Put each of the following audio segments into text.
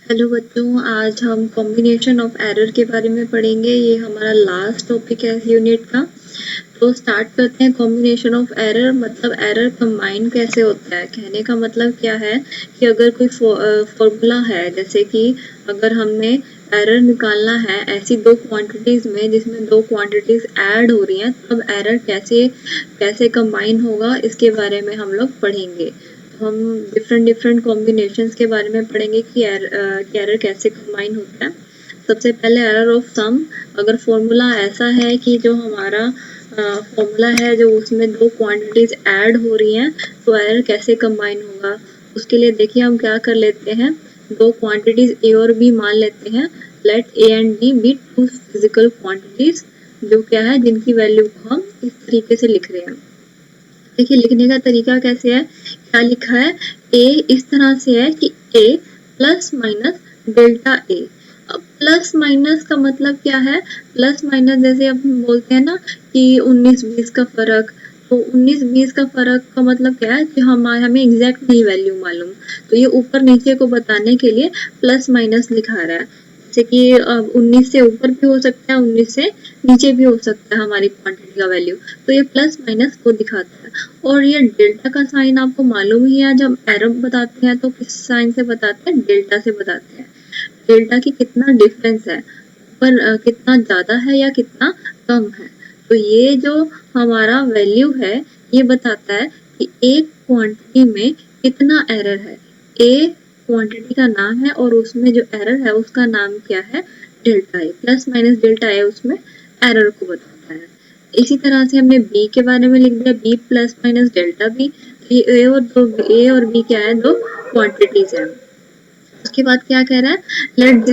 Hello बच्चों, आज हम कॉम्बिनेशन ऑफ एरर के बारे में पढ़ेंगे। ये हमारा लास्ट टॉपिक है इस यूनिट का। तो स्टार्ट करते हैं। कॉम्बिनेशन ऑफ एरर मतलब एरर कंबाइन कैसे होता है। कहने का मतलब क्या है कि अगर कोई फॉर्मूला है, जैसे कि अगर हमने एरर निकालना है ऐसी दो क्वांटिटीज में जिसमें दो क्वांटिटीज ऐड हो रही हैं, तब एरर कैसे कैसे कंबाइन होगा, इसके बारे में हम लोग पढ़ेंगे। हम डिफरेंट कॉम्बिनेशंस के बारे में पढ़ेंगे कि एरर कैसे कंबाइन होता है। सबसे पहले एरर ऑफ सम। अगर फॉर्मूला ऐसा है कि जो हमारा फॉर्मूला है जो उसमें दो क्वांटिटीज ऐड हो रही हैं, तो एरर कैसे कंबाइन होगा। उसके लिए देखिए हम क्या कर लेते हैं, दो क्वांटिटीज ए और बी मान लेते हैं। Let A and B be two physical quantities, जो क्या है जिनकी वैल्यू को हम इस तरीके से लिख रहे हैं। देखिए लिखने का तरीका कैसे है, क्या लिखा है, ए इस तरह से है कि ए प्लस माइनस डेल्टा ए। अब प्लस माइनस का मतलब क्या है, प्लस माइनस जैसे अब हम बोलते हैं ना कि 19-20 का फर्क, तो 19-20 का फर्क का मतलब क्या है कि हमें एग्जैक्ट नहीं वैल्यू मालूम, तो ये ऊपर नीचे को बताने के लिए प्लस माइनस लिखा रहा है। जैसे कि 19 से ऊपर भी हो सकता है, 19 से नीचे भी हो सकता है हमारी क्वांटिटी का वैल्यू, तो ये प्लस माइनस को दिखाता है। और ये डेल्टा का साइन आपको मालूम ही है, जब एरर बताते हैं तो किस साइन से बताते हैं, डेल्टा से बताते हैं। डेल्टा की कितना डिफरेंस है, पर कितना ज्यादा है या कितना कम है। तो ये जो हमारा वैल्यू है ये बताता है कि एक क्वांटिटी में कितना एरर है। ए क्वांटिटी का नाम है और उसमें जो एरर है उसका नाम क्या है, delta A. Plus minus delta A उसमें एरर को बताता है। इसी तरह से हमने बी के बारे में लिख दिया, B plus minus delta B. A और बी क्या है, दो क्वांटिटीज है। उसके बाद क्या कह रहा है, लेट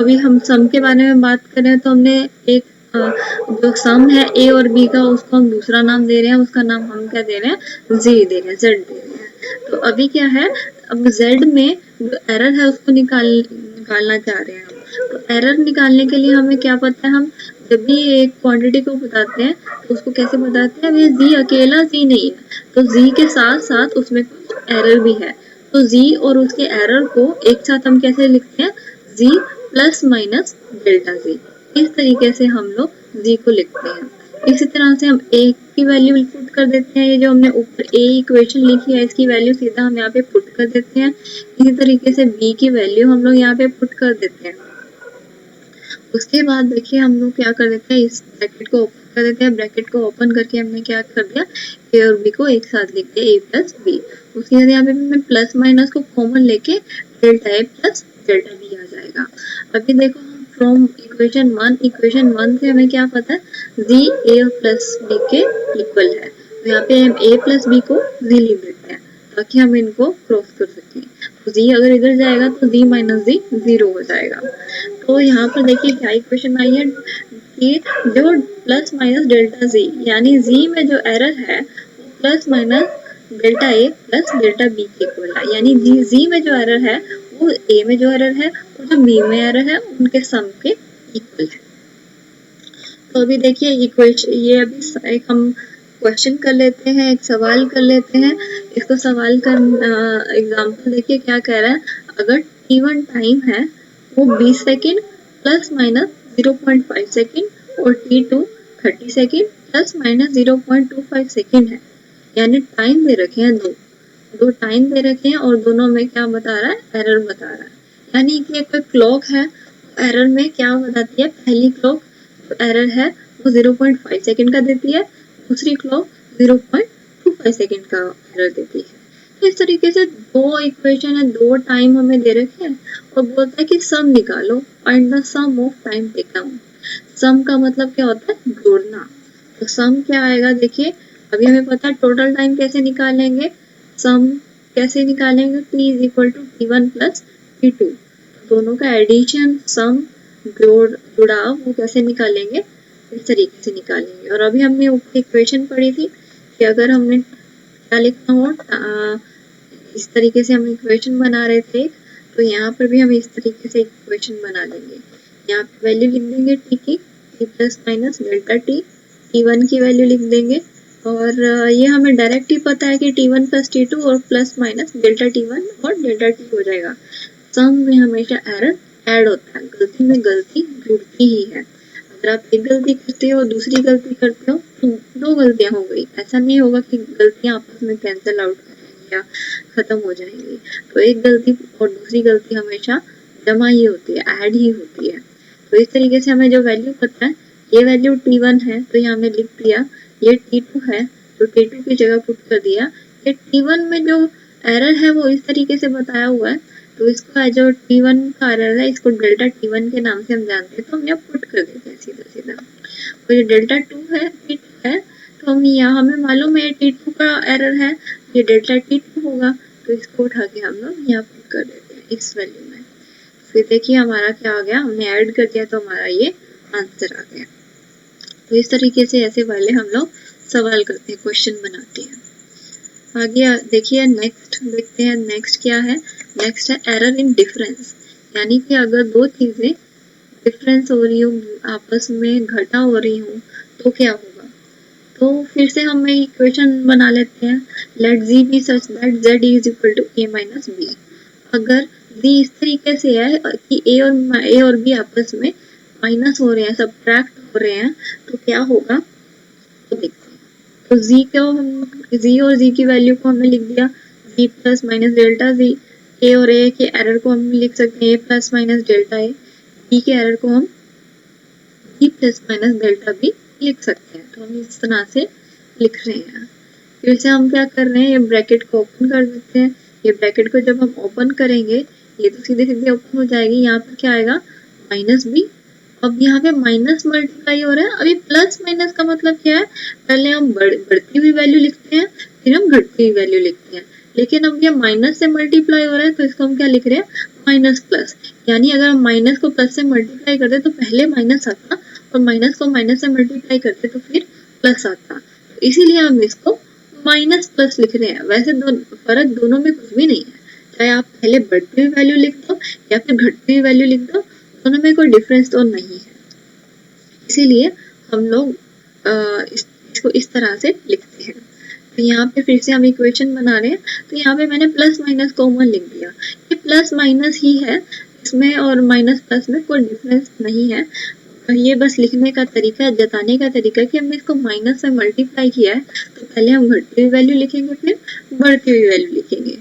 अभी हम सम के बारे में बात करें तो हमने एक जो सम है ए और बी का, उसको हम दूसरा नाम दे रहे हैं, उसका नाम हम क्या दे रहे हैं, जी दे रहे हैं, जेड दे रहे हैं। तो अभी क्या है, अब जेड में जो एरर है उसको निकालना चाह रहे हैं हम। तो एरर निकालने के लिए हमें क्या पता है, हम जब भी एक क्वांटिटी को बताते हैं तो उसको कैसे बताते हैं, अब जी अकेला जी नहीं है, तो जी के साथ साथ उसमें कुछ एरर भी है। तो z और उसके एरर को एक साथ हम कैसे लिखते हैं, z plus minus delta z। इस तरीके से हम लोग z को लिखते हैं। इसी तरह से हम a की वैल्यू पुट कर देते हैं। ये जो हमने ऊपर a इक्वेशन लिखी है इसकी वैल्यू सीधा हम यहाँ पे पुट कर देते हैं। इसी तरीके से b की वैल्यू हम लोग यहाँ पे पुट कर देते हैं। उसके बाद देखिए हम लोग क्या कर देते हैं, इस ब्रैकेट को ओपन कर देते हैं। ब्रैकेट को ओपन करके हमने क्या कर दिया, ए और बी को एक साथ लिख दिया, ए प्लस बी। उसके बाद यहाँ पे मैं प्लस माइनस को कॉमन लेके delta A plus delta B आ जाएगा। अभी देखो हम फ्रॉम इक्वेशन वन से हमें क्या पता है, जी ए और प्लस बी के इक्वल है। तो यहाँ पे हम ए प्लस बी को जी लिख देते हैं ताकि हम इनको क्रॉस कर सकें। तो जी अगर इधर जाएगा तो जी माइनस जी जीरो हो जाएगा। तो यहाँ पर देखिए क्या इक्वेशन आई है कि जो प्लस माइनस डेल्टा जी, यानी जी में जो एरर है वो plus minus delta A plus delta B के इक्वल है। यानी जी में जो एरर है वो ए में जो एरर है और जो बी में एरर है उनके सम के इक्वल है। तो अभी देखिए इक्वेशन, ये अभी एक हम क्वेश्चन कर लेते हैं, एक सवाल कर लेते हैं। इसको सवाल का एग्जाम्पल देखिए क्या कह रहा है, अगर t1 टाइम है वो 20 सेकेंड प्लस माइनस 0.5 सेकेंड और t2 30 second plus minus 0.25 second है। यानी टाइम दे रखे हैं दो टाइम दे रखे हैं और दोनों में क्या बता रहा है, एरर बता रहा है। यानी कि एक क्लॉक है, एरर में क्या बताती है, पहली क्लॉक एरर है वो 0.5 सेकेंड का देती है, दूसरी क्लॉक 0.25 सेकेंड का एरर देती है। तो इस तरीके से दो इक्वेशन है, दो टाइम हमें दे रखे हैं और बोलता है कि सम निकालो, find the sum of time taken. Sum का मतलब क्या होता है, जोड़ना। तो सम क्या आएगा, देखिए अभी हमें पता है टोटल टाइम कैसे निकालेंगे, सम कैसे निकालेंगे, t is equal to t1 plus t2। दोनों का एडिशन सम जुड़ाव वो कैसे निकालेंगे, इस तरीके से निकालेंगे। और अभी हमने ऊपर इक्वेशन पढ़ी थी कि अगर हमने क्या लिखना हो, इस तरीके से हम इक्वेशन बना रहे थे, तो यहाँ पर भी हम इस तरीके से इक्वेशन बना लेंगे। यहाँ पे वैल्यू लिख देंगे टी की, T plus minus delta T, t1 की वैल्यू लिख देंगे। और ये हमें डायरेक्ट ही पता है कि t1 प्लस t2 और प्लस माइनस डेल्टा t1 और डेल्टा t हो जाएगा। सम में हमेशा एरर ऐड होता है, गलती में गलती जुड़ती ही है। अगर आप एक गलती करते हो और दूसरी गलती करते हो तो दो गलतियां हो गई, ऐसा नहीं होगा कि गलतियां आपस में कैंसिल आउट करेंगी या खत्म हो जाएंगी। तो एक गलती और दूसरी गलती हमेशा जमा ही होती है, ऐड ही होती है। तो इस तरीके से हमें जो वैल्यू पता है, ये वैल्यू T1 है तो यहाँ हमने लिख दिया, ये T2 है तो T2 की जगह पुट कर दिया। ये T1 में जो एरर है वो इस तरीके से बताया हुआ है, तो इसको जो T1 का एरर है इसको डेल्टा T1 के नाम से हम जानते हैं, तो हम यहाँ पुट कर देते हैं सीधा सीधा। तो ये डेल्टा T2 है तो हम यहाँ हमें मालूम है T2 का एरर है, ये डेल्टा T2 होगा, तो इसको उठा के हम लोग यहाँ पुट कर देते हैं इस वैल्यू में। फिर देखिए हमारा क्या आ गया, हमने ऐड कर दिया तो हमारा ये आंसर आ गया। तो इस तरीके से ऐसे वाले हम लोग सवाल करते हैं, क्वेश्चन बनाते हैं। आगे देखिए नेक्स्ट देखते हैं, नेक्स्ट क्या है, नेक्स्ट है एरर इन डिफरेंस। यानी कि अगर दो चीजें डिफरेंस हो रही हो, आपस में घटा हो रही हो, तो क्या होगा। तो फिर से हम एक इक्वेशन बना लेते हैं, let z be such that z is equal to a minus B. अगर z इस तरीके से है कि a और b आपस में माइनस हो रहे हैं, सब्ट्रैक्ट हो रहे हैं, तो क्या होगा, तो देखते हैं। तो z को हम z और z की वैल्यू को हमने लिख दिया, z plus minus delta z। a और a के एरर को हम लिख सकते हैं a plus minus delta a। b के एरर को हम b plus minus delta b लिख सकते हैं। तो हम इस तरह से लिख रहे हैं। फिर से हम क्या कर रहे हैं, ये ब्रैकेट को ओपन कर देते हैं। ये ब्रैकेट को जब हम ओपन करेंगे, ये तो सीधे सीधे ओपन हो जाएगी, यहाँ पर क्या आएगा माइनस b। अब यहाँ पे माइनस मल्टीप्लाई हो रहा है, अभी प्लस माइनस का मतलब क्या है, पहले हम बढ़ती हुई वैल्यू लिखते हैं, फिर हम घटती हुई वैल्यू लिखते हैं। लेकिन अब ये माइनस से मल्टीप्लाई हो रहा है तो इसको हम क्या लिख रहे हैं, माइनस प्लस। यानी अगर हम माइनस को प्लस से मल्टीप्लाई करते तो पहले माइनस आता, और माइनस को माइनस से मल्टीप्लाई करते तो फिर प्लस आता। तो इसीलिए हम इसको माइनस प्लस लिख रहे हैं। वैसे फर्क दोनों में कुछ भी नहीं है, चाहे आप पहले बढ़ती हुई वैल्यू लिख दो या फिर घटती हुई वैल्यू लिख दो, दोनों में कोई डिफरेंस तो नहीं है। इसीलिए हम लोग इसको इस तरह से लिखते हैं। तो यहाँ पे फिर से हम इक्वेशन बना रहे हैं, तो यहाँ पे मैंने प्लस माइनस कॉमन लिख दिया। ये प्लस माइनस ही है, इसमें और माइनस प्लस में कोई डिफरेंस नहीं है। ये बस लिखने का तरीका, जताने का तरीका कि हमने इसको माइनस से मल्टीप्लाई किया है, तो पहले हम घटती हुई वैल्यू लिखेंगे, फिर बढ़ती हुई वैल्यू लिखेंगे।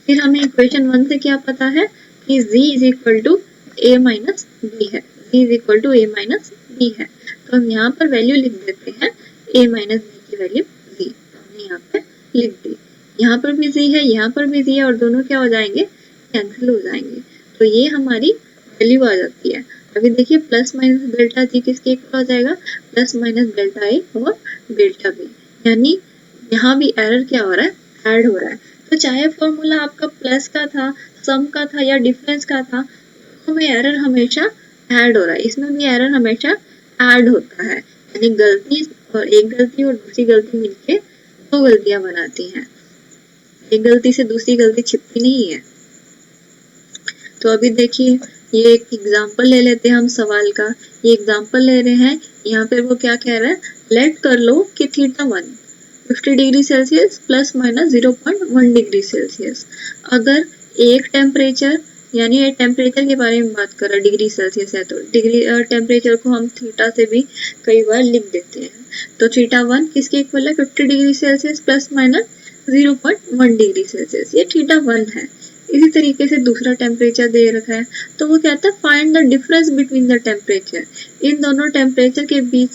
फिर हमें इक्वेशन 1 से क्या पता है कि z is equal to a minus B है, z is equal to a minus B है। तो हम यहाँ पर वैल्यू लिख देते हैं a माइनस बी की वैल्यू z, हमने यहाँ पे लिख दी। यहाँ पर भी z है, यहाँ पर भी z है, और दोनों क्या हो जाएंगे, कैंसिल हो जाएंगे। तो ये हमारी वैल्यू आ जाती है। अभी देखिए प्लस माइनस डेल्टा जी किसके इक्वल हो जाएगा, प्लस माइनस डेल्टा ए और डेल्टा बी। यानी यहाँ भी एरर क्या हो रहा है, ऐड हो रहा है। तो चाहे फॉर्मूला आपका प्लस का था, सम का था या डिफरेंस का था, हमें एरर हमेशा ऐड हो रहा है। इसमें भी एरर हमेशा ऐड होता है, यानी गलती और एक गलती और दूसरी गलती मिलके दो गलतियां बनाती हैं, एक गलती से दूसरी गलती छिपती नहीं है। तो अभी देखिए ये एक एग्जाम्पल ले लेते हैं हम सवाल का। ये एग्जाम्पल ले रहे हैं, यहाँ पे वो क्या कह रहा है, लेट कर लो कि θ1 50 degree Celsius plus minus 0.1 degree Celsius. अगर एक टेम्परेचर, यानी ये टेम्परेचर के बारे में बात कर रहा है, डिग्री सेल्सियस है तो डिग्री टेम्परेचर को हम थीटा से भी कई बार लिख देते हैं। तो θ1 किसके इक्वल है, 50 degree Celsius plus minus 0.1 degree Celsius, ये θ1 है। इसी तरीके से दूसरा टेम्परेचर दे रखा है, तो वो कहता है find the difference between the temperature. इन दोनों टेम्परेचर के बीच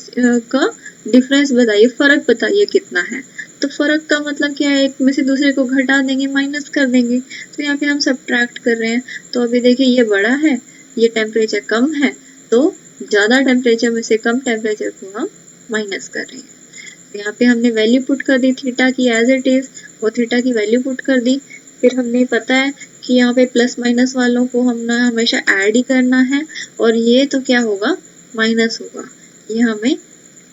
का डिफरेंस बताइए, फर्क बताइए कितना है। तो फर्क का मतलब क्या है, एक में से दूसरे को घटा देंगे, माइनस कर देंगे। तो यहाँ पे हम सब्ट्रैक्ट कर रहे हैं। तो अभी देखिए ये बड़ा है, ये टेम्परेचर कम है, तो ज्यादा टेम्परेचर में से कम टेम्परेचर को हम माइनस कर रहे हैं। तो यहाँ पे हमने वैल्यू पुट कर दी थीटा की एज इट इज, और थीटा की वैल्यू पुट कर दी। फिर हमने पता है कि यहाँ पे प्लस माइनस वालों को हमने हमेशा ऐड ही करना है, और ये तो क्या होगा, माइनस होगा। ये हमें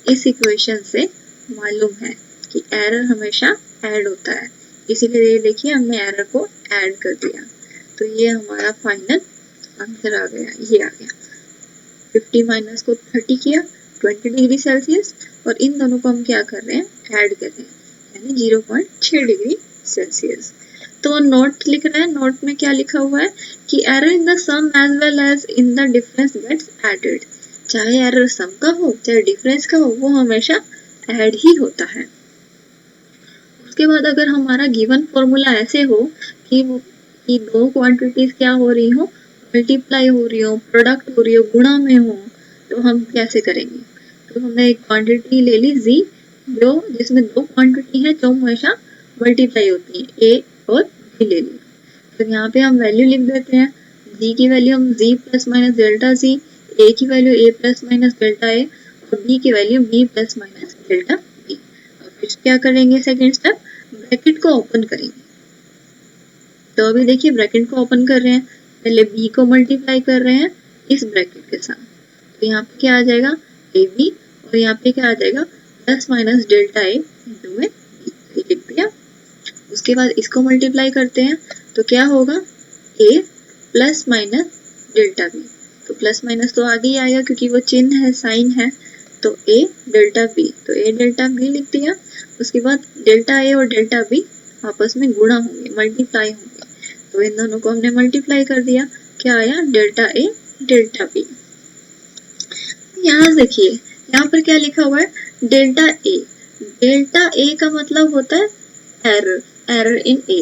इस इक्वेशन से मालूम है कि एरर हमेशा ऐड होता है, इसीलिए ये देखिए हमने एरर को ऐड कर दिया। तो ये हमारा फाइनल आंसर आ गया, ये आ गया। 50 माइनस को 30 किया, 20 डिग्री सेल्सियस, और इन दोनों को हम क्या कर रहे हैं, ऐड कर रहे हैं, यानी 0.6 डिग्री सेल्सियस। तो नोट लिख रहे हैं, नोट में क्या लिखा हुआ है कि error in the sum as well as in the difference gets added. चाहे एरर सम का हो चाहे डिफरेंस का हो, वो हमेशा ऐड ही होता है। उसके बाद अगर हमारा गिवन फॉर्मूला ऐसे हो कि दो क्वांटिटीज क्या हो रही हो, मल्टीप्लाई हो रही हो, प्रोडक्ट हो रही हो, गुणा में हो, तो हम कैसे करेंगे? तो हमने एक क्वांटिटी ले ली z, जो जिसमें दो क्वांटिटी है जो हमेशा मल्टीप्लाई होती है, a और b ले ली। तो यहाँ पे हम वैल्यू लिख देते हैं, g की वैल्यू हम z plus minus delta z, a की value a plus minus delta a और b की value b plus minus delta b। और फिर क्या करेंगे? सेकेंड स्टेप, ब्रैकेट को ओपन करेंगे। तो अभी देखिए ब्रैकेट को ओपन कर रहे हैं, पहले b को मल्टीप्लाई कर रहे हैं इस ब्रैकेट के साथ, तो यहाँ पे क्या आ जाएगा ab और यहाँ पे क्या आ जाएगा plus minus delta a into में b लिख दिया। उसके बाद इसको मल्टीप्लाई करते हैं तो क्या होगा a plus minus delta b। तो प्लस माइनस तो आगे ही आएगा क्योंकि वो चिन्ह है, साइन है, तो a डेल्टा b, तो a डेल्टा b लिख दिया। उसके बाद डेल्टा a और डेल्टा b आपस में गुणा होंगे, मल्टीप्लाई होंगे, तो इन दोनों को हमने मल्टीप्लाई कर दिया, क्या आया डेल्टा a डेल्टा b। यहाँ देखिए यहाँ पर क्या लिखा हुआ है डेल्टा a। डेल्टा a का मतलब होता है error, error in a।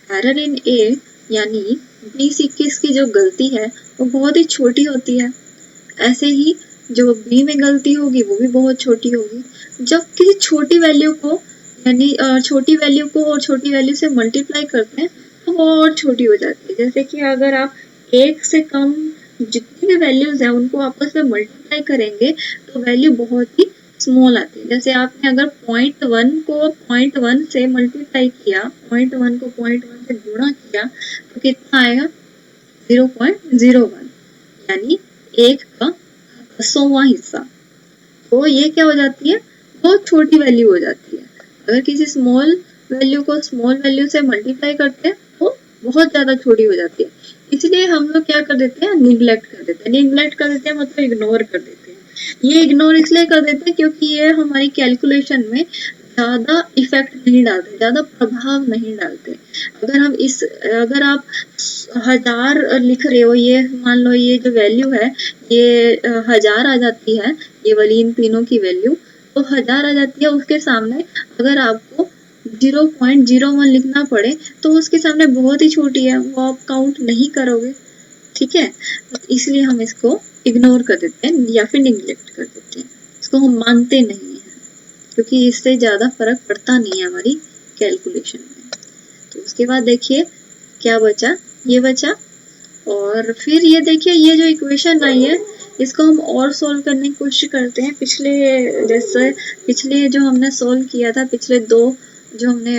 Error in a यानी 20-21 की जो गलती है वो बहुत ही छोटी होती है, ऐसे ही जो b में गलती होगी वो भी बहुत छोटी होगी। जब किसी छोटी वैल्यू को यानी छोटी वैल्यू को और छोटी वैल्यू से मल्टीप्लाई करते हैं तो वो और छोटी हो जाती है। जैसे कि अगर आप एक से कम जितनी भी वैल्यूज है उनको आपस में मल्टीप्लाई करेंगे तो वैल्यू बहुत ही स्मॉल आती है। जैसे आपने अगर 0.1 को 0.1 से मल्टीप्लाई किया, 0.1 को 0.1 से गुणा किया तो कितना आएगा 0.01, यानी एक का 100वां हिस्सा। तो ये क्या हो जाती है, बहुत छोटी वैल्यू हो जाती है। अगर किसी स्मॉल वैल्यू को स्मॉल वैल्यू से मल्टीप्लाई करते हैं तो बहुत ज्यादा छोटी हो जाती है। इसलिए हम लोग क्या कर देते हैं, निग्लेक्ट कर देते हैं। निग्लेक्ट कर देते हैं मतलब इग्नोर कर देते हैं। ये इग्नोर इसलिए कर देते हैं क्योंकि ये हमारी कैलकुलेशन में ज्यादा इफेक्ट नहीं डालते, ज्यादा प्रभाव नहीं डालते। अगर आप 1000 लिख रहे हो, ये मान लो ये जो वैल्यू है ये 1000 आ जाती है, ये वाली इन तीनों की वैल्यू तो 1000 आ जाती है। उसके सामने अगर आपको 0.01 लिखना पड़े तो उसके सामने बहुत ही छोटी है, वो आप काउंट नहीं करोगे, ठीक है। इसलिए हम इसको इग्नोर कर देते हैं या फिर निग्लेक्ट कर देते हैं, इसको हम मानते नहीं हैं क्योंकि इससे ज्यादा फर्क पड़ता नहीं है हमारी कैलकुलेशन में। तो उसके बाद देखिए क्या बचा, ये बचा। और फिर ये देखिए ये जो इक्वेशन आई है इसको हम और सॉल्व करने की कोशिश करते हैं। पिछले जो हमने सॉल्व किया था, पिछले दो जो हमने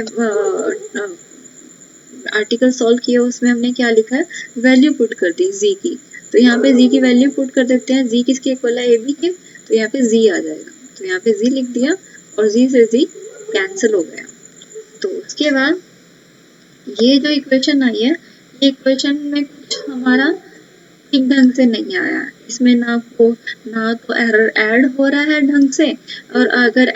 आर्टिकल सॉल्व किया उसमें हमने क्या लिखा है, वैल्यू पुट कर दी z की। तो यहाँ पे z की वैल्यू पुट कर देते हैं, z किसके इक्वल है ab के, तो यहाँ पे z आ जाएगा। तो यहाँ पे z लिख दिया और z से z कैंसिल हो गया। तो उसके बाद ये जो इक्वेशन आई है, ये इक्वेशन में कुछ हमारा ठीक ढंग से नहीं आया, इसमें ना तो एरर ऐड हो रहा है ढंग से, और अगर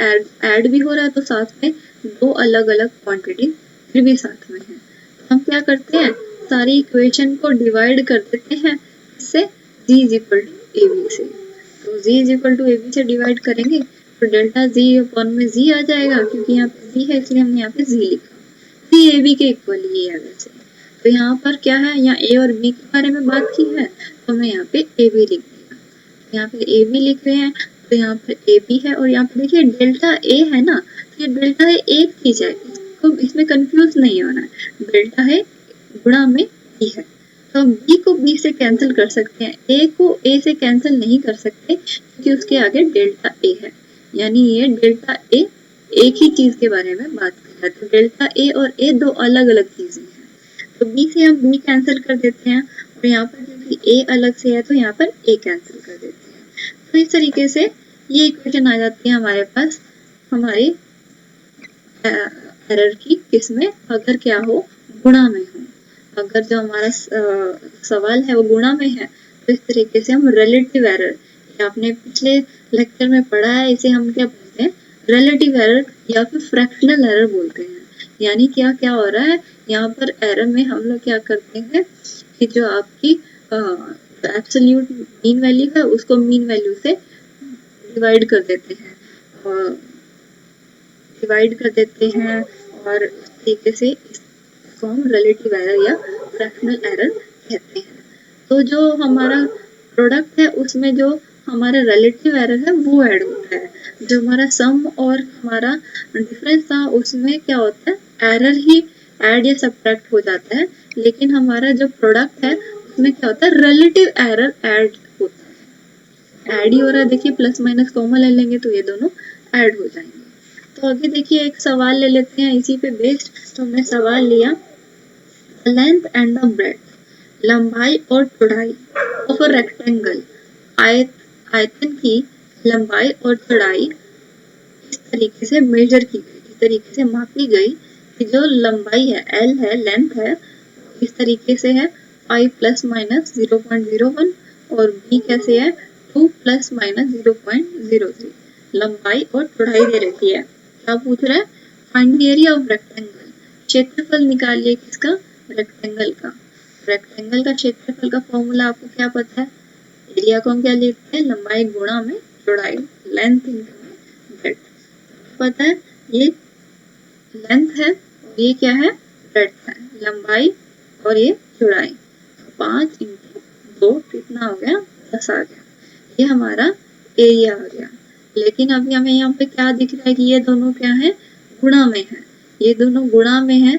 ऐड भी हो रहा है तो साथ में दो अलग अलग क्वांटिटी फिर भी साथ में है। तो हम क्या करते हैं, सारी इक्वेशन को डिवाइड कर देते हैं इससे z is equal to ab से। तो z is equal to ab से डिवाइड करेंगे तो डेल्टा z अपॉन में z आ जाएगा, क्योंकि यहाँ पे z है इसलिए हमने यहाँ पे z लिखा, z ab के इक्वल ही है वैसे। तो यहाँ पर क्या है, यहाँ a और b के बारे में बात की है तो हमने यहाँ पे ab लिख दिया। यहाँ पे ab लिख रहे हैं तो यहाँ पर ab है, और यहाँ पे देखिए डेल्टा a है ना, तो ये डेल्टा है एक चीज है, इसमें कंफ्यूज नहीं होना है। डेल्टा है गुणा में b है, तो हम b को b से कैंसिल कर सकते हैं, a को a से कैंसिल नहीं कर सकते क्योंकि उसके आगे डेल्टा a है, यानी ये डेल्टा a एक ही चीज के बारे में बात कर रहा है। तो डेल्टा a और a दो अलग अलग चीजें हैं, तो b से हम b कैंसिल कर देते हैं, और यहाँ पर क्योंकि a अलग से है तो यहाँ पर a कैंसिल कर देते हैं। तो इस तरीके से ये इक्वेशन आ जाती है हमारे पास हमारी एरर की, किसमें, अगर क्या हो, गुणा में हो। अगर जो हमारा सवाल है वो गुणा में है तो इस तरीके से हम रिलेटिव एरर, आपने पिछले लेक्चर में पढ़ा है, इसे हम क्या बोलते हैं, रिलेटिव एरर या फिर फ्रैक्शनल एरर बोलते हैं। यानी क्या क्या हो रहा है, यहाँ पर एरर में हम लोग क्या करते हैं कि जो आपकी एब्सोल्यूट मीन वैल्यू है उसको मीन वैल्यू से डिवाइड कर देते हैं और इस तरीके से इसको हम रिलेटिव एरर या फ्रैक्शनल एरर कहते हैं। तो जो हमारा प्रोडक्ट है उसमें जो हमारा रिलेटिव एरर है वो ऐड होता है। जो हमारा सम और हमारा डिफरेंस था उसमें क्या होता है, एरर ही ऐड या सब्ट्रैक्ट हो जाता है, लेकिन हमारा जो प्रोडक्ट है उसमें क्या होता है, रिलेटिव एरर ऐड होता है। ऐड ही हो रहा है, देखिए प्लस माइनस कॉमन ले लेंगे तो ये दोनों ऐड हो जाएंगे। तो आगे देखिए एक सवाल ले लेते हैं इसी पे बेस्ड। तो हमने सवाल लिया लेंथ एंड द ब्रेड्थ, लंबाई और चौड़ाई ऑफ अ रेक्टेंगल, आयतन की लंबाई और चौड़ाई इस तरीके से मेजर की गई, इस तरीके से मापी गई कि जो लंबाई है L है, लेंथ है, इस तरीके से है 5 प्लस माइनस 0.01 और B कैसे है 2 प्लस माइनस 0.03। लंबाई और चौड़ाई दे रखी है। क्या पूछ रहा है, find the area of rectangle, क्षेत्रफल निकालिए किसका, रेक्टेंगल का। रेक्टेंगल का क्षेत्रफल का फॉर्मूला आपको क्या पता है, एरिया को हम क्या लिखते हैं, लंबाई गुणा में चौड़ाई, लेंथ इंटू ब्रेड्थ। पता है ये लेंथ है और ये क्या है, ब्रेड्थ है, लंबाई और ये चौड़ाई। 5 इंटू 2 कितना हो गया, 10 आ गया। ये हमारा एरिया आ गया। लेकिन अभी हमें यहाँ पे क्या दिख रहा है कि ये दोनों क्या है, गुणा में है, ये दोनों गुणा में है।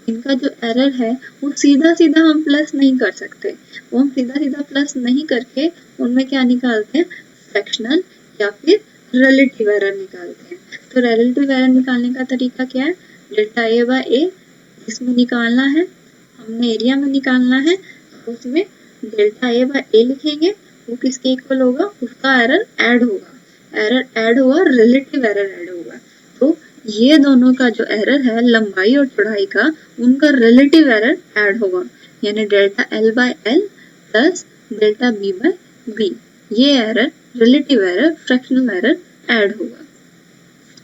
इनका जो एरर है वो सीधा सीधा हम प्लस नहीं कर सकते, वो हम सीधा सीधा प्लस नहीं करके उनमें क्या निकालते हैं, फ्रैक्शनल या फिर रिलेटिव एरर निकालते हैं। तो रिलेटिव एरर निकालने का तरीका क्या है, डेल्टा ए बाय ए इसमें निकालना है, हमने एरिया में निकालना है, तो उसमें डेल्टा ए बाय ए लिखेंगे, वो किसके इक्वल होगा, उसका एरर ऐड होगा, रिलेटिव एरर ऐड होगा। तो ये दोनों का जो एरर है लंबाई और चौड़ाई का, उनका रिलेटिव एरर ऐड होगा, यानी delta L by L plus delta B by B, ये error relative error fractional error add होगा।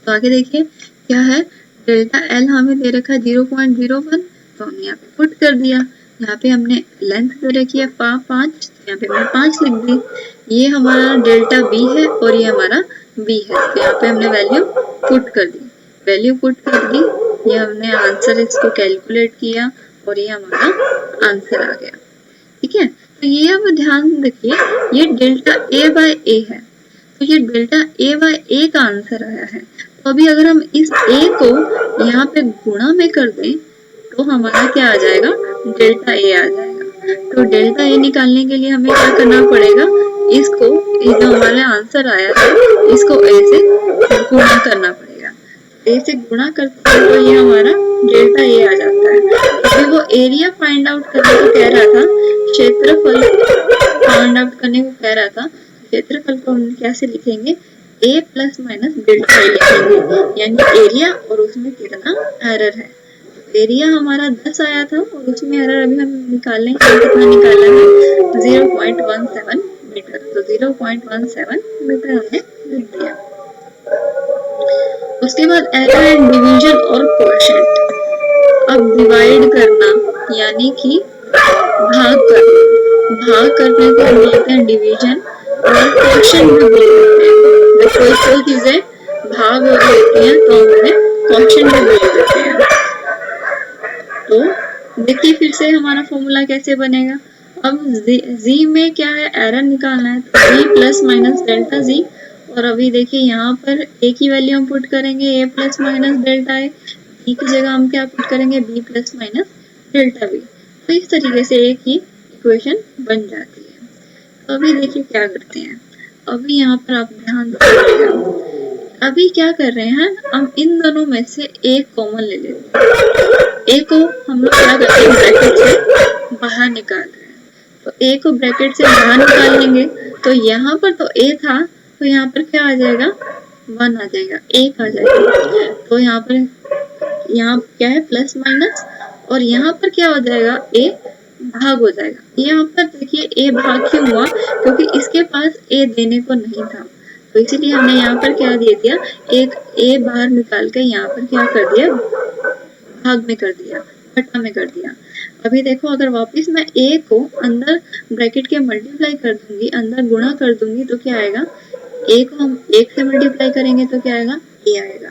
तो आगे देखिए क्या है, डेल्टा एल हमें दे रखा है 0.01, तो हमने यहाँ पे पुट कर दिया। यहाँ पे हमने लेंथ दे रखी है 5, यहाँ पे हमने 5 लिख दी। ये हमारा डेल्टा बी है और ये हमारा बी है, तो यहाँ पे हमने वैल्यू पुट कर दी, ये हमने आंसर इसको कैलकुलेट किया और ये हमारा आंसर आ गया। ठीक है, तो ये अब ध्यान रखिए, ये डेल्टा ए बाय ए है, तो ये डेल्टा ए बाय ए का आंसर आया है। तो अभी अगर हम इस ए को यहाँ पे गुणा में कर दें तो हमारा क्या आ जाएगा, डेल्टा ए आ जाएगा। तो डेल्टा ए निकालने के लिए हमें क्या करना पड़ेगा, इसको जो हमारा आंसर आया है इसको ए से गुणा करना पड़ेगा। ए से गुणा करते हैं तो ये हमारा डेल्टा ए आ जाता है। अभी वो एरिया फाइंड आउट करने को कह रहा था, क्षेत्रफल फाइंड आउट करने को कह रहा था, क्षेत्रफल को हम कैसे लिखेंगे, ए प्लस माइनस डेल्टा ए लिखेंगे, यानी एरिया और उसमें कितना एरर है। एरिया हमारा 10 आया था और उसमें एरर अभी हम निकालने के लिए कितना निकाला है, 0.17 मीटर। तो 0.17 मीटर हमने लिख दिया। उसके बाद एरर एंड डिवीजन और कोएफिशिएंट। अब डिवाइड करना यानी कि भाग करने को हम बोलते हैं डिवीजन, और कोएफिशिएंट भी बोलते हैं। जब कोई चीजें भाग हो रही होती हैं तो हम उन्हें कोएफिशिएंट भी बोल देते हैं। तो देखिए फिर से हमारा फॉर्मूला कैसे बनेगा। अब z में क्या है, एरर निकालना है, तो z plus minus delta z, और अभी देखिए यहाँ पर a की वैल्यू हम पुट करेंगे a plus minus delta a, b की जगह हम क्या पुट करेंगे b plus minus delta b। तो इस तरीके से एक ही इक्वेशन बन जाती है। तो अभी देखिए क्या करते हैं, अभी यहाँ पर आप ध्यान दीजिएगा, अभी क्या कर रहे हैं, हम इन दोनों में से एक कॉमन ले लेते हैं। ए को हम लोग क्या करते हैं, ब्रैकेट से बाहर निकाल रहे हैं। तो ए को ब्रैकेट से बाहर निकाल लेंगे तो यहाँ पर तो ए था, तो यहाँ पर क्या आ जाएगा, 1 आ जाएगा, 1 आ जाएगा। तो यहाँ क्या है, प्लस माइनस, और यहाँ पर क्या हो जाएगा, ए भाग हो जाएगा। यहाँ पर देखिए ए भाग क्यों हुआ, क्योंकि इसके पास ए देने को नहीं था, तो इसीलिए हमने यहाँ पर क्या दे दिया, एक ए बाहर निकाल के यहाँ पर क्या कर दिया, भाग में कर दिया। बटा में कर दिया। अभी देखो अगर वापस मैं a को अंदर ब्रैकेट के मल्टीप्लाई कर दूंगी, अंदर गुणा कर दूंगी तो क्या आएगा, a को हम 1 से मल्टीप्लाई करेंगे तो क्या आएगा, a आएगा।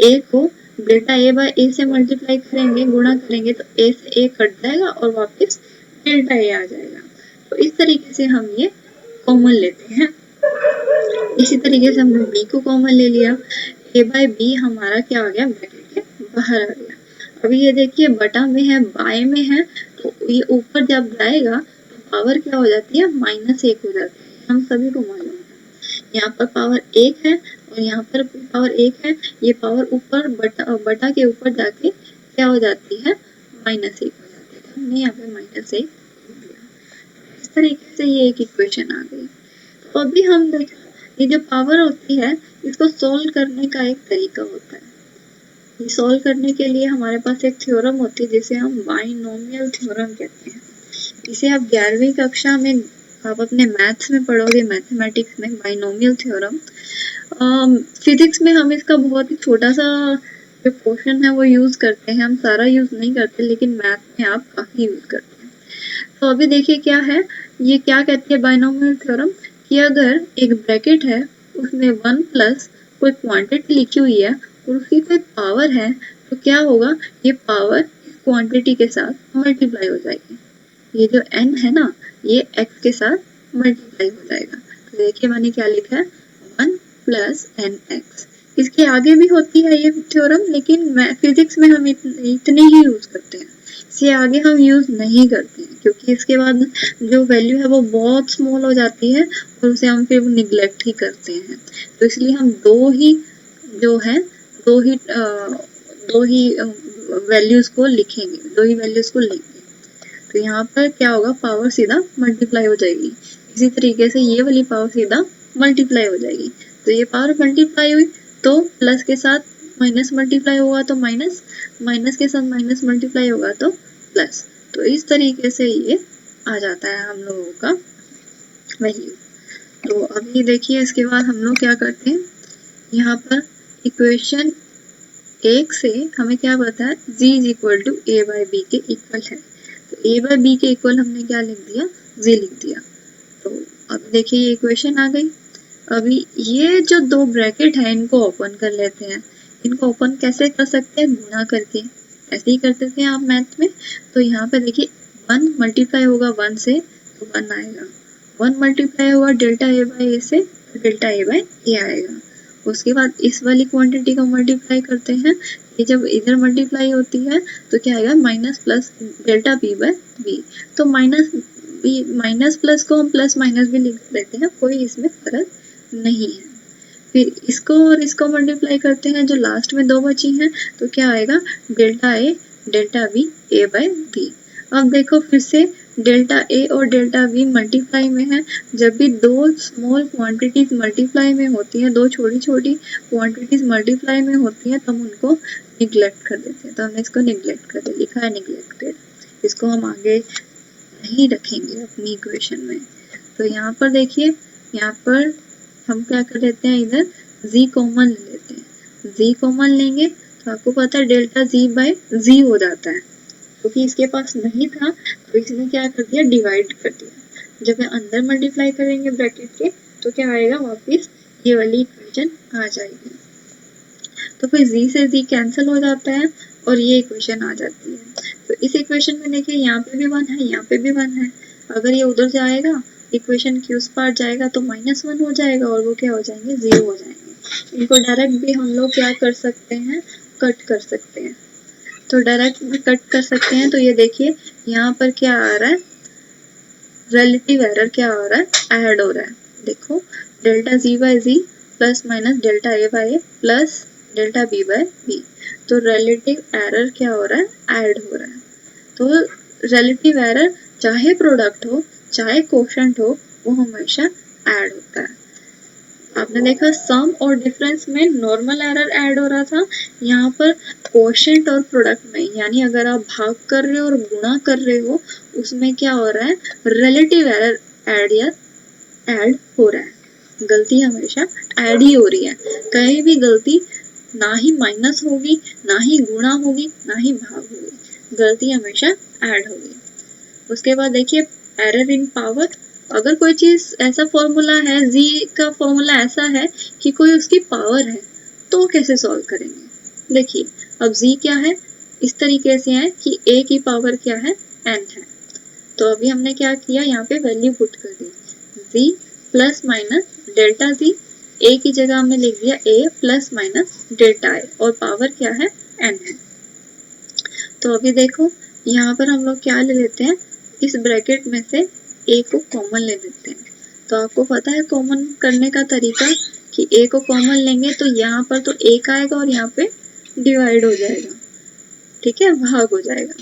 a को डेल्टा a बाय a से मल्टीप्लाई करेंगे, गुणा करेंगे तो a से a कट जाएगा और वापस डेल्टा a आ जाएगा। तो इस तरीके से हम ये कॉमन लेते हैं। इसी तरीके से हमने b को कॉमन ले लिया, a बाय b हमारा क्या आ गया, ब्रैकेट के बाहर आ गया। अभी ये देखिए बटा में है, बाय में है, तो ये ऊपर जब जाएगा तो पावर क्या हो जाती है, -1 हो जाती है। हम सभी को मालूम है यहाँ पर पावर 1 है और यहाँ पर पावर 1 है, ये पावर ऊपर बटा के ऊपर जाके क्या हो जाती है, -1 हो जाती है। हमने यहाँ पे -1 दिया। इस तरीके से ये एक इक्वेशन आ गई। तो अभी हम देखो ये जो पावर होती है इसको सोल्व करने का एक तरीका होता है। ये सोल्व करने के लिए हमारे पास एक थ्योरम होती है जिसे हम बाइनोमियल थ्योरम कहते हैं। इसे आप 11वीं कक्षा में आप अपने मैथ्स में पढ़ोगे, मैथमेटिक्स में, बाइनोमियल थ्योरम। फिजिक्स में हम इसका बहुत ही छोटा सा जो पोर्शन है वो यूज करते हैं, हम सारा यूज नहीं करते, लेकिन मैथ में आप काफी यूज करते हैं। तो अभी देखिए क्या है, ये क्या कहती है बाइनोमियल थ्योरम, कि अगर एक ब्रैकेट है उसमें 1 प्लस कोई क्वांटिटी लिखी हुई है और उसकी कोई पावर है, तो क्या होगा, ये पावर इस क्वांटिटी के साथ मल्टीप्लाई हो जाएगी। ये जो n है ना, ये x के साथ मल्टीप्लाई हो जाएगा। तो देखिए मैंने क्या लिखा है, 1 प्लस nx। इसके आगे भी होती है ये थ्योरम, लेकिन फिजिक्स में हम इतने ही यूज करते हैं, इससे आगे हम यूज नहीं करते हैं, क्योंकि इसके बाद जो वैल्यू है वो बहुत स्मॉल हो जाती है और उसे हम फिर निग्लेक्ट ही करते हैं। तो इसलिए हम दो ही वैल्यूज को लिखेंगे, तो यहाँ पर क्या होगा, पावर सीधा मल्टीप्लाई हो जाएगी। इसी तरीके से ये वाली पावर सीधा मल्टीप्लाई हो जाएगी। तो ये पावर मल्टीप्लाई हुई तो प्लस के साथ माइनस मल्टीप्लाई होगा तो माइनस, माइनस के साथ माइनस मल्टीप्लाई होगा तो प्लस। तो इस तरीके से ये आ जाता है हम लोगों का वैल्यू। तो अभी देखिए इसके बाद हम लोग क्या करते हैं, यहाँ पर इक्वेशन 1 से हमें क्या पता है, z is equal to a by b के इक्वल है। तो a बाई b के इक्वल हमने क्या लिख दिया, z लिख दिया। तो अब देखिए ये इक्वेशन आ गई। अभी ये जो दो ब्रैकेट है इनको ओपन कर लेते हैं। इनको ओपन कैसे कर सकते हैं, गुणा करके, ऐसे ही करते थे आप मैथ में। तो यहाँ पे देखिए 1 मल्टीप्लाई होगा 1 से तो 1 आएगा, 1 मल्टीप्लाई होगा डेल्टा a बाई a से तो डेल्टा a बाई a आएगा। उसके बाद इस वाली क्वांटिटी को मल्टीप्लाई करते हैं, ये जब इधर मल्टीप्लाई होती है तो क्या आएगा, minus plus delta b by b। तो माइनस प्लस को हम प्लस माइनस भी लिख देते हैं, कोई इसमें फर्क नहीं है। फिर इसको और इसको मल्टीप्लाई करते हैं, जो लास्ट में दो बची हैं, तो क्या आएगा, delta a delta b a by b। अब देखो फिर से डेल्टा a और डेल्टा v मल्टीप्लाई में है। जब भी दो स्मॉल क्वांटिटीज मल्टीप्लाई में होती हैं, दो छोटी छोटी क्वांटिटीज मल्टीप्लाई में होती हैं, तो हम उनको निग्लेक्ट कर देते हैं। तो हमने इसको निग्लेक्ट कर दिया, लिखा है निग्लेक्टेड। इसको हम आगे नहीं रखेंगे अपनी इक्वेशन में। तो यहाँ पर देखिए, यहाँ पर हम क्या कर लेते हैं, इधर z कॉमन ले लेते हैं। z कॉमन लेंगे तो आपको पता है डेल्टा z बाय z हो जाता है, क्योंकि इसके पास नहीं था तो इसने क्या कर दिया, डिवाइड कर दिया। जब अंदर मल्टीप्लाई करेंगे ब्रैकेट के तो क्या आएगा, वापस ये वाली इक्वेशन आ जाएगी। तो फिर z से z कैंसिल हो जाता है और ये इक्वेशन आ जाती है। तो इस इक्वेशन में देखिए यहाँ पे भी 1 है, यहाँ पे भी 1 है। अगर ये उधर जाएगा, इक्वेशन के उस पार जाएगा तो -1 हो जाएगा और वो क्या हो जाएंगे, 0 हो जाएंगे। इनको डायरेक्ट भी हम लोग क्या कर सकते हैं, कट कर सकते हैं। तो डायरेक्ट भी कट कर सकते हैं। तो ये देखिए यहाँ पर क्या आ रहा है, रिलेटिव एरर क्या हो रहा है, ऐड हो रहा है। देखो delta z by z plus minus delta a by a plus delta b by b। तो रिलेटिव एरर क्या हो रहा है, ऐड हो रहा है। तो रिलेटिव एरर चाहे प्रोडक्ट हो चाहे कोशेंट हो, वो हमेशा ऐड होता है। आपने देखा सम और डिफरेंस में नॉर्मल एरर ऐड हो रहा था, यहाँ पर कोशेंट और प्रोडक्ट में, यानी अगर आप भाग कर रहे हो और गुणा कर रहे हो, उसमें क्या हो रहा है, रिलेटिव एरर ऐड हो रहा है। गलती हमेशा ऐड ही हो रही है, कहीं भी गलती ना ही माइनस होगी, ना ही गुणा होगी, ना ही भाग होगी। गलती हमेशा ऐड होगी। उसके बाद देखिए एरर इन पावर, अगर कोई चीज ऐसा फॉर्मूला है, जी का फॉर्मूला ऐसा है कि कोई उसकी पावर है, तो कैसे सॉल्व करेंगे। देखिए अब जी क्या है, इस तरीके से है कि ए की पावर क्या है, एन है। तो अभी हमने क्या किया, यहाँ पे वैल्यू पुट कर दी, z plus minus delta z, a की जगह हमने लिख दिया a plus minus delta a, और पावर क्या है, n है। तो अभी देखो यहाँ पर हम लोग क्या ले लेते हैं, इस ब्रैकेट में से a को कॉमन ले लेते हैं। तो आपको पता है कॉमन करने का तरीका, कि a को कॉमन लेंगे तो यहाँ पर तो 1 आएगा और यहाँ पे डिवाइड हो जाएगा, ठीक है, भाग हो जाएगा।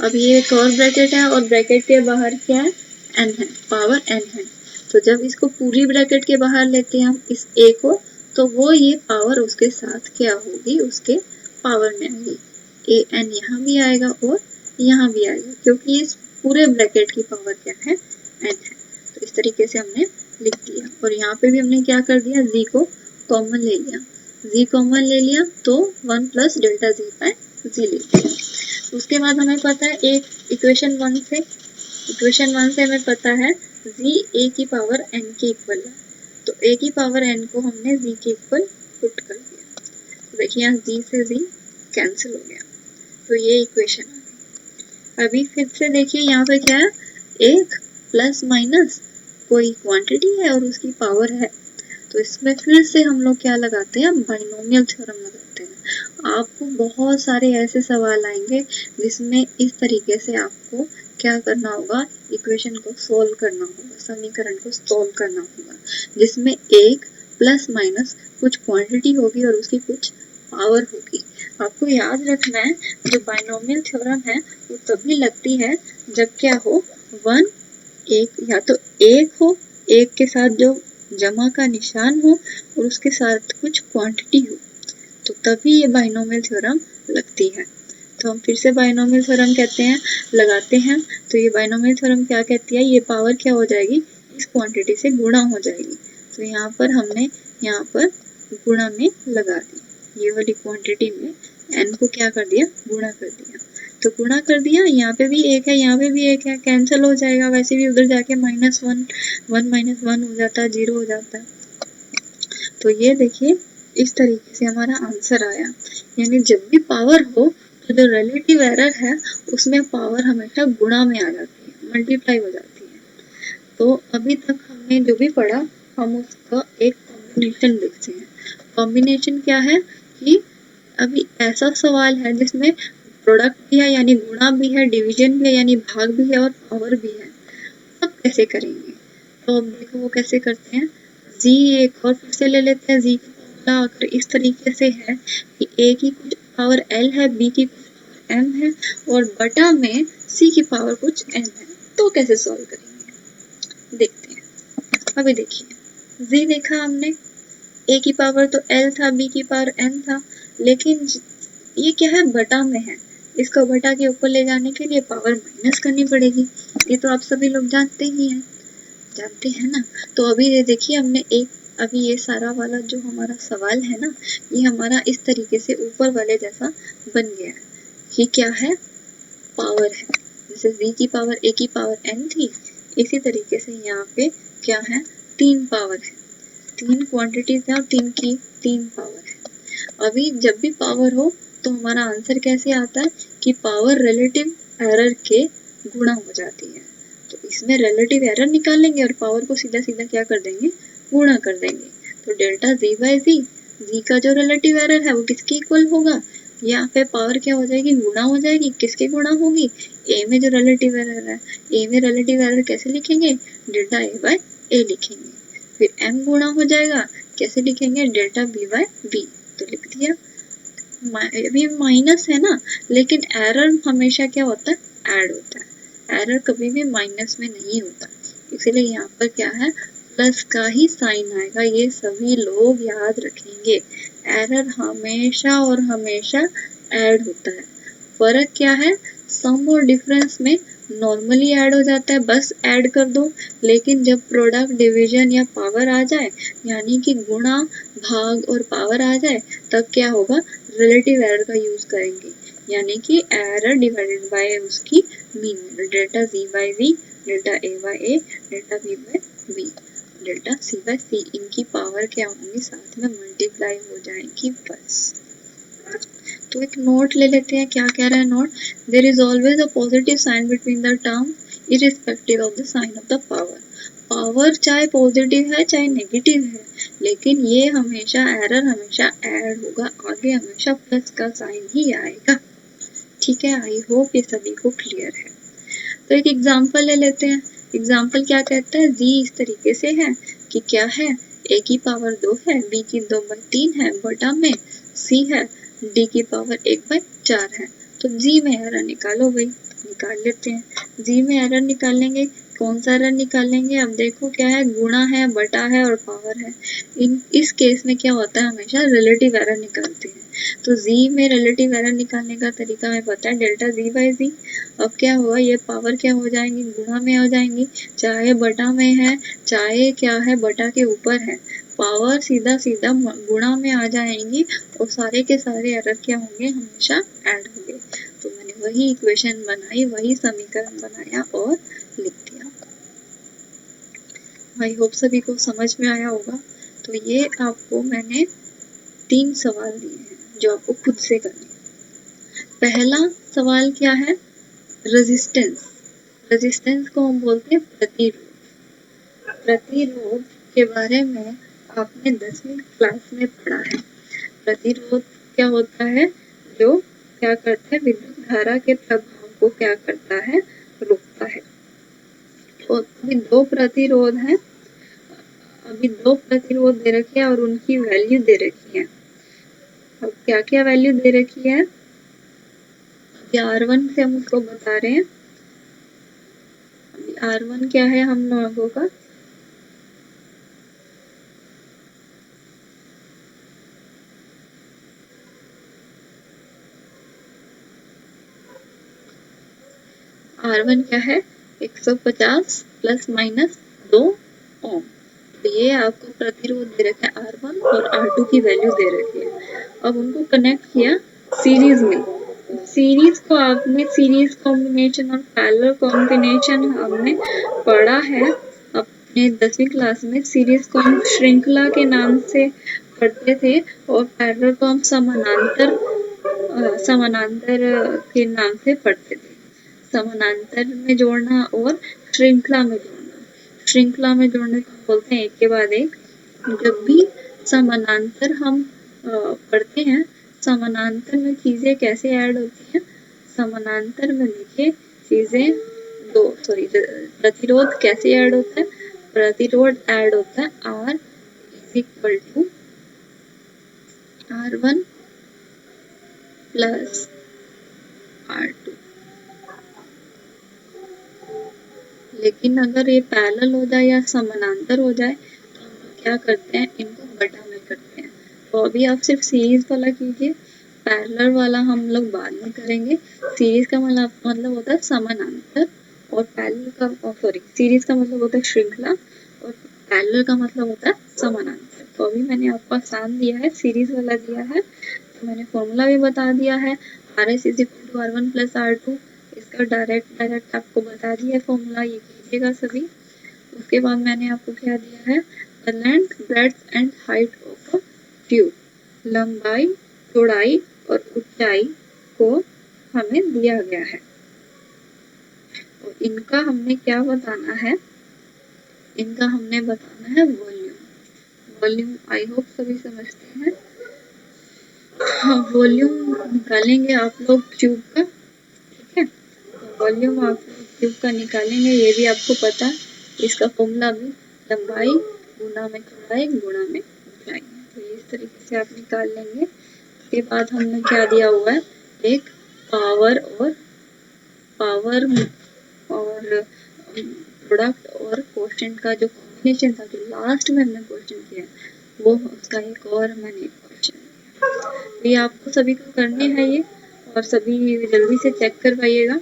अब ये एक और ब्रैकेट है और ब्रैकेट के बाहर क्या है, n है, पावर n है। तो जब इसको पूरी ब्रैकेट के बाहर लेते हैं हम इस a को, तो वो ये पावर उसके साथ क्या होगी, उसके पावर में आएगी, a n यहाँ भी आएगा और यहाँ भी आएगा, क्योंकि इस पूरे ब्रैकेट की पावर क्या है, n है। तो इस तरीके से हमने लिख दिया, और यहाँ पे भी हमने क्या कर दिया, z को कॉमन ले लिया, z कॉमन ले लिया तो 1 plus delta z by z ले लिया। उसके बाद हमें पता है एक इक्वेशन 1 से हमें पता है z a की पावर n के इक्वल है, तो a की पावर n को हमने z के इक्वल पुट कर दिया। तो देखिए यहाँ z से z कैंसिल हो गया, तो ये इक्वेशन आ गई। अभी फिर से देखिए यहाँ पे क्या है, एक प्लस माइनस कोई क्वांटिटी है और उसकी पावर है, तो इसमें फिर से हम लोग क्या लगाते हैं, बाइनोमियल थ्योरम लगाते हैं। आपको बहुत सारे ऐसे सवाल आएंगे जिसमें इस तरीके से आपको क्या करना होगा, इक्वेशन को सोल्व करना होगा, समीकरण को सोल्व करना होगा, जिसमें एक प्लस माइनस कुछ क्वांटिटी होगी और उसकी कुछ पावर होगी। आपको याद रखना है जो बाइनोमियल थ्योरम है वो तभी लगती है जब क्या हो, वन एक, या तो एक हो, एक के साथ जो जमा का निशान हो और उसके साथ कुछ क्वांटिटी हो, तो तभी ये बाइनोमियल थ्योरम लगती है। तो हम फिर से बाइनोमियल थ्योरम कहते हैं, लगाते हैं। तो ये बाइनोमियल थ्योरम क्या कहती है, ये पावर क्या हो जाएगी, इस क्वांटिटी से गुणा हो जाएगी। तो यहाँ पर हमने यहाँ पर गुणा में लगा दी, ये वाली क्वांटिटी में n को क्या कर दिया, गुणा कर दिया। तो गुणा कर दिया, यहाँ पे भी एक है, यहाँ पे भी एक है, कैंसिल हो जाएगा, वैसे भी उधर जाके माइनस वन माइनस वन हो जाता है, 0 हो जाता है। तो ये देखिए इस तरीके से हमारा आंसर आया। यानी जब भी पावर हो तो जो रिलेटिव एरर है उसमें पावर हमेशा गुणा में आ जाती है, मल्टीप्लाई हो जाती है। तो अभी तक हमने जो भी पढ़ा हम उसका एक कॉम्बिनेशन लिखते हैं। कॉम्बिनेशन क्या है कि अभी ऐसा सवाल है जिसमें प्रोडक्ट भी है यानी गुणा भी है, डिवीजन भी है यानी भाग भी है, और पावर भी है। अब कैसे करेंगे, तो अब देखो वो कैसे करते हैं। जी एक और फिर से ले लेते हैं, जी की फॉर्मूला अगर इस तरीके से है कि ए की कुछ पावर एल है, बी की कुछ पावर एम है और बटा में सी की पावर कुछ एन है, तो कैसे सॉल्व करेंगे देखते हैं। अभी देखिए जी देखा हमने, ए की पावर तो एल था, बी की पावर एन था, लेकिन ये क्या है, बटा में है, इसको बटा के ऊपर ले जाने के लिए पावर माइनस करनी पड़ेगी। ये तो आप सभी लोग जानते हैं ना। तो अभी ये देखिए हमने एक अभी ये सारा वाला जो हमारा सवाल है ना, ये हमारा इस तरीके से ऊपर वाले जैसा बन गया है। ये क्या है, पावर है, जैसे v की पावर a की पावर n थी, इसी तरीके से यहाँ पे क्या है, 3 पावर है, 3 क्वांटिटीज है और 3 की 3 पावर है। अभी जब भी पावर हो तो हमारा आंसर कैसे आता है कि पावर रिलेटिव एरर के गुणा हो जाती है। तो इसमें रिलेटिव एरर निकालेंगे और पावर को सीधा सीधा क्या कर देंगे, गुणा कर देंगे। तो डेल्टा जी बाई जी का जो रिलेटिव एरर है वो किसके इक्वल होगा, यहाँ पे पावर क्या हो जाएगी, गुणा हो जाएगी। किसके गुणा होगी, ए में जो रिलेटिव एरर है, ए में रिलेटिव एरर कैसे लिखेंगे, डेल्टा ए बाय ए लिखेंगे। फिर एम गुणा हो जाएगा, कैसे लिखेंगे, डेल्टा बी बाय बी। तो लिख दिया। अभी माइनस है ना, लेकिन एरर हमेशा क्या होता है, ऐड होता है, एरर कभी भी माइनस में नहीं होता, इसलिए यहाँ पर क्या है, प्लस का ही साइन आएगा। ये सभी लोग याद रखेंगे, एरर हमेशा और हमेशा ऐड होता है। फर्क क्या है, सम और डिफरेंस में नॉर्मली ऐड हो जाता है, बस ऐड कर दो, लेकिन जब प्रोडक्ट, डिवीजन या पावर आ जाए, यानी कि गुणा, भाग और पावर आ जाए, तब क्या होगा, रिलेटिव एरर का यूज करेंगे। यानी कि एरर डिवाइडेड बाय उसकी mean, delta z by v, delta a by a, delta b by b, delta c by c, इनकी पावर क्या होंगी, साथ में मल्टीप्लाई हो जाएंगी बस। तो एक नोट ले लेते हैं, क्या कह रहा है note, there is always a positive sign between the term irrespective of the sign of the power. Power चाहे पॉजिटिव है चाहे नेगेटिव है, लेकिन ये हमेशा एरर हमेशा ऐड होगा, आगे हमेशा प्लस का साइन ही आएगा। ठीक है, आई होप ये सभी को क्लियर है। तो एक एग्जांपल ले लेते हैं। एग्जांपल क्या कहता है, जी इस तरीके से है कि क्या है, a की पावर 2 है, b की 2/3 है, बटा में c है, d की पावर 1/4 है। तो g में एरर निकालो भाई, निकाल लेते हैं। g में एरर निकालेंगे, कौन सा एरर निकालेंगे, अब देखो क्या है, गुणा है, बटा है और पावर है। इस केस में क्या होता है, हमेशा रिलेटिव एरर निकालते हैं। तो z में रिलेटिव एरर निकालने का तरीका हमें पता है, डेल्टा z बाय z। अब क्या हुआ, ये पावर क्या हो जाएंगी, गुणा में हो जाएंगी, चाहे बटा में है चाहे क्या है बटा के ऊपर है, पावर सीधा सीधा गुणा में आ जाएंगी और सारे के सारे एरर क्या होंगे, हमेशा ऐड होंगे। तो मैंने वही इक्वेशन बनाई, वही समीकरण बनाया और लिख दिया। आई होप सभी को समझ में आया होगा। तो ये आपको मैंने 3 सवाल दिए हैं जो आपको खुद से करने हैं। पहला सवाल क्या है, रेजिस्टेंस। रेजिस्टेंस को हम बोलते हैं प्रतिरोध। प्रतिरोध के बारे में आपने 10वीं क्लास में पढ़ा है। प्रतिरोध क्या होता है, जो क्या करता है, विद्युत धारा के प्रभाव को क्या करता है, रोकता है। तो अभी 2 प्रतिरोध हैं, अभी 2 प्रतिरोध दे रखे हैं और उनकी वैल्यू दे रखी है। अब क्या क्या वैल्यू दे रखी है, R1 से हम उसको बता रहे हैं। R1 क्या है हम लोगों का, R1 क्या है, 150 प्लस माइनस 2 ओम। तो ये आपको प्रतिरोध दे रखा है R1 और R2 की वैल्यू दे रखी है। अब उनको कनेक्ट किया सीरीज में। सीरीज को आपने सीरीज कॉम्बिनेशन और पैरेलल कॉम्बिनेशन हमने पढ़ा है अपने 10वीं क्लास में। सीरीज को हम श्रृंखला के नाम से पढ़ते थे और पैरेलल को हम समानांतर के नाम से पढ़ते थे। समानांतर में जोड़ना और श्रृंखला में जोड़ना। श्रृंखला में जोड़ने को बोलते हैं एक के बाद एक। जब भी समानांतर हम पढ़ते हैं, समानांतर में चीजें कैसे ऐड होती हैं, समानांतर में देखिए चीजें प्रतिरोध कैसे ऐड होता है, प्रतिरोध ऐड होता है R is equal to R1 plus R2। लेकिन अगर ये पैरेलल हो जाए या समानांतर हो जाए तो हम क्या करते हैं, इनको बटा में करते हैं। तो अभी आप सिर्फ सीरीज वाला कीजिए, पैरेलल वाला हम लोग बाद में करेंगे। सीरीज का मतलब होता है समानांतर और पैरेलल का सीरीज का मतलब होता है श्रृंखला और पैरेलल का मतलब होता है समानांतर। तो अभी मैंने आपको आसान दिया है, सीरीज वाला दिया है, तो मैंने फॉर्मूला भी बता दिया है, RS is equal to R1 plus R2। इसका डायरेक्ट आपको बता दिया फॉर्मूला, ये कीजिएगा सभी। उसके बाद मैंने आपको क्या दिया है, the length breadth and height of a tube. लंबाई, चौड़ाई और ऊंचाई को हमें दिया गया है और इनका हमने क्या बताना है, इनका हमने बताना है वॉल्यूम। वॉल्यूम आई होप सभी समझते हैं। हाँ, वॉल्यूम निकालेंगे आप लोग ट्यूब का, ठीक है। वॉल्यूम आप ट्यूब का निकालेंगे, ये भी आपको पता है। इसका फॉर्मूला भी लंबाई गुना में चौड़ाई गुना में ऊंचाई। तो इस तरीके से आप निकाल लेंगे। उसके बाद हमने क्या दिया हुआ है, एक पावर और प्रोडक्ट और क्वोशेंट का जो कॉम्बिनेशन था, जो लास्ट में हमने क्वेश्चन किया, वो उसका एक और मैंने क्वेश्चन। ये आपको सभी को करने हैं ये, और सभी जल्दी से चेक करवाइएगा।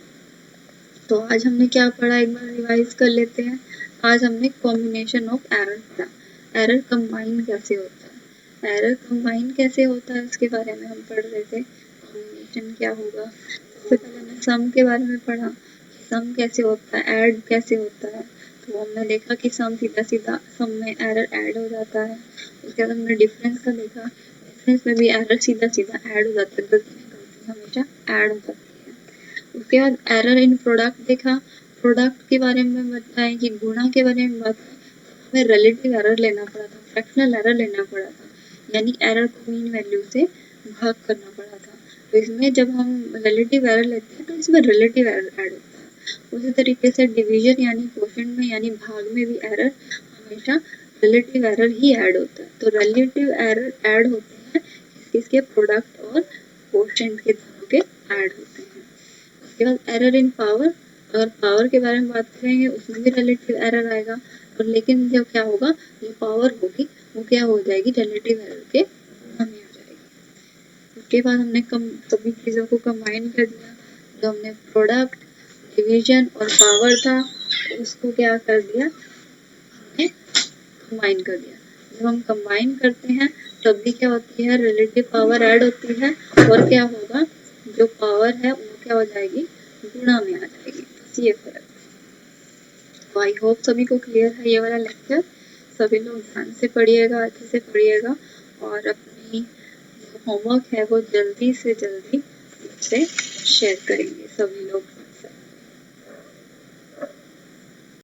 तो आज हमने क्या पढ़ा, एक बार रिवाइज कर लेते हैं। आज हमने कॉम्बिनेशन ऑफ एरर पढ़ा। एरर कंबाइन कैसे होता है, एरर कंबाइन कैसे होता है उसके बारे में हम पढ़ रहे थे। कॉम्बिनेशन कॉम्बिनेशन क्या होगा। सबसे पहले हमने सम के बारे में पढ़ा, सम कैसे होता है, ऐड कैसे होता है। तो हमने देखा कि सम सीधा सीधा सम में एरर ऐड हो जाता है। उसके बाद हमने डिफरेंस का देखा, डिफरेंस में भी एरर सीधा सीधा ऐड हो जाता है, गलती हमेशा ऐड हो जाती है। उसके बाद एरर इन प्रोडक्ट देखा, प्रोडक्ट के बारे में बताएं कि गुणा के बारे में बताएं। हमें रिलेटिव एरर लेना पड़ा था, फ्रैक्शनल एरर लेना पड़ा था, यानी एरर को मीन वैल्यू से भाग करना पड़ा था। तो इसमें जब हम रिलेटिव एरर लेते हैं तो इसमें रिलेटिव एरर ऐड होता है। उसी तरीके से डिवीजन यानी क्वोशिएंट में यानी भाग में भी एरर हमेशा रिलेटिव एरर ही ऐड होता है। तो रिलेटिव एरर ऐड होते हैं किसके, प्रोडक्ट और क्वोशिएंट के दोनों के ऐड होते हैं। उसके बाद एरर इन पावर, अगर पावर के बारे में बात करेंगे उसमें भी रिलेटिव एरर आएगा, और लेकिन जो क्या होगा, जो पावर होगी वो क्या हो जाएगी, रिलेटिव एरर के गुणा में आ जाएगी। उसके बाद हमने सभी चीज़ों को कंबाइन कर दिया, जो हमने प्रोडक्ट, डिवीजन और पावर था उसको क्या कर दिया, हमने कंबाइन कर दिया। जब हम कंबाइन करते हैं तब भी क्या होती है, रिलेटिव पावर ऐड होती है, और क्या होगा, जो पावर है वो क्या हो जाएगी, गुणा में आ जाएगी। बस ये फर्क। तो आई होप सभी को क्लियर है ये वाला लेक्चर। सभी लोग ध्यान से पढ़िएगा, अच्छे से पढ़िएगा, और अपनी जो होमवर्क है वो जल्दी से जल्दी मुझसे शेयर करेंगे सभी लोग।